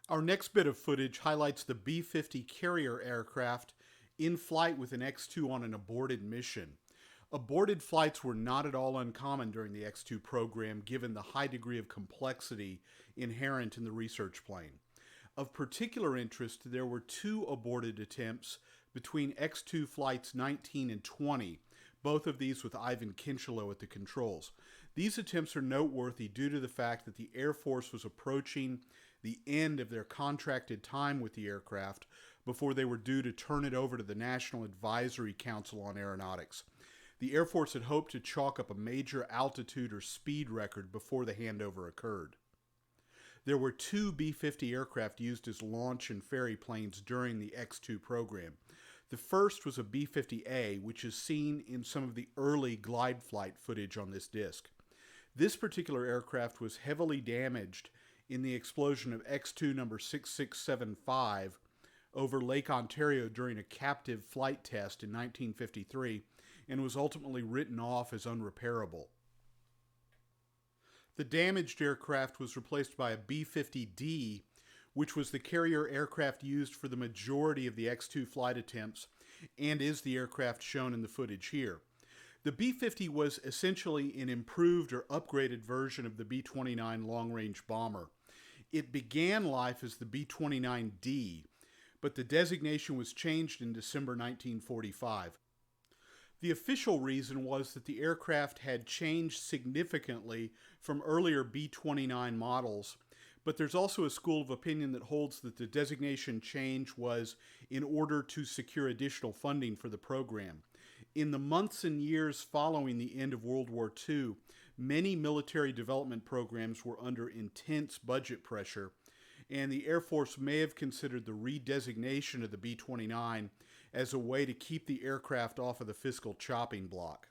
Our next bit of footage highlights the B-50 carrier aircraft in flight with an X-2 on an aborted mission. Aborted flights were not at all uncommon during the X-2 program, given the high degree of complexity inherent in the research plane. Of particular interest, there were two aborted attempts between X-2 flights 19 and 20, both of these with Ivan Kinchelow at the controls. These attempts are noteworthy due to the fact that the Air Force was approaching the end of their contracted time with the aircraft before they were due to turn it over to the National Advisory Council on Aeronautics. The Air Force had hoped to chalk up a major altitude or speed record before the handover occurred. There were two B-50 aircraft used as launch and ferry planes during the X-2 program. The first was a B-50A, which is seen in some of the early glide flight footage on this disc. This particular aircraft was heavily damaged in the explosion of X-2 number 6675 over Lake Ontario during a captive flight test in 1953 and was ultimately written off as unrepairable. The damaged aircraft was replaced by a B-50D, which was the carrier aircraft used for the majority of the X-2 flight attempts and is the aircraft shown in the footage here. The B-50 was essentially an improved or upgraded version of the B-29 long-range bomber. It began life as the B-29D, but the designation was changed in December 1945. The official reason was that the aircraft had changed significantly from earlier B-29 models, but there's also a school of opinion that holds that the designation change was in order to secure additional funding for the program. In the months and years following the end of World War II, many military development programs were under intense budget pressure, and the Air Force may have considered the redesignation of the B-29 as a way to keep the aircraft off of the fiscal chopping block.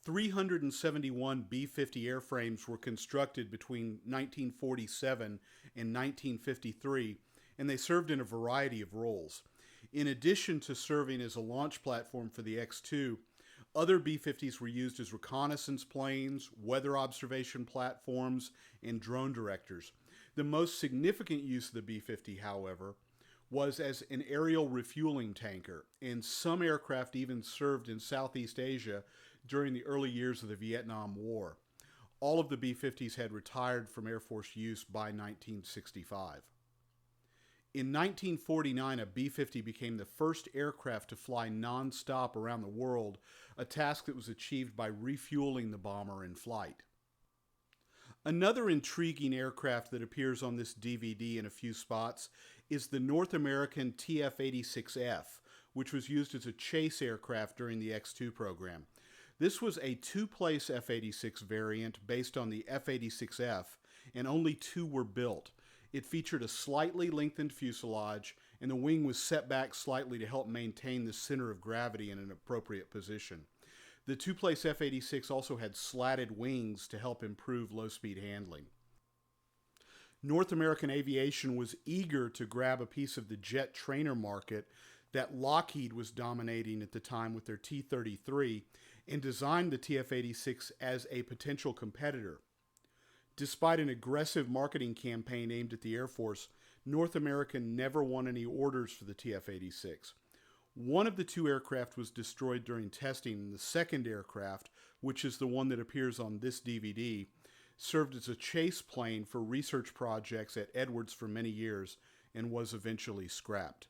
371 B-50 airframes were constructed between 1947 and 1953, and they served in a variety of roles. In addition to serving as a launch platform for the X-2, other B-50s were used as reconnaissance planes, weather observation platforms, and drone directors. The most significant use of the B-50, however, was as an aerial refueling tanker, and some aircraft even served in Southeast Asia during the early years of the Vietnam War. All of the B-50s had retired from Air Force use by 1965. In 1949, a B-50 became the first aircraft to fly non-stop around the world, a task that was achieved by refueling the bomber in flight. Another intriguing aircraft that appears on this DVD in a few spots is the North American TF-86F, which was used as a chase aircraft during the X-2 program. This was a two-place F-86 variant based on the F-86F, and only two were built. It featured a slightly lengthened fuselage, and the wing was set back slightly to help maintain the center of gravity in an appropriate position. The two-place F-86 also had slatted wings to help improve low-speed handling. North American aviation was eager to grab a piece of the jet trainer market that Lockheed was dominating at the time with their T-33 and designed the TF-86 as a potential competitor. Despite an aggressive marketing campaign aimed at the Air Force, North America never won any orders for the TF-86. One of the two aircraft was destroyed during testing, and the second aircraft, which is the one that appears on this DVD, served as a chase plane for research projects at Edwards for many years and was eventually scrapped.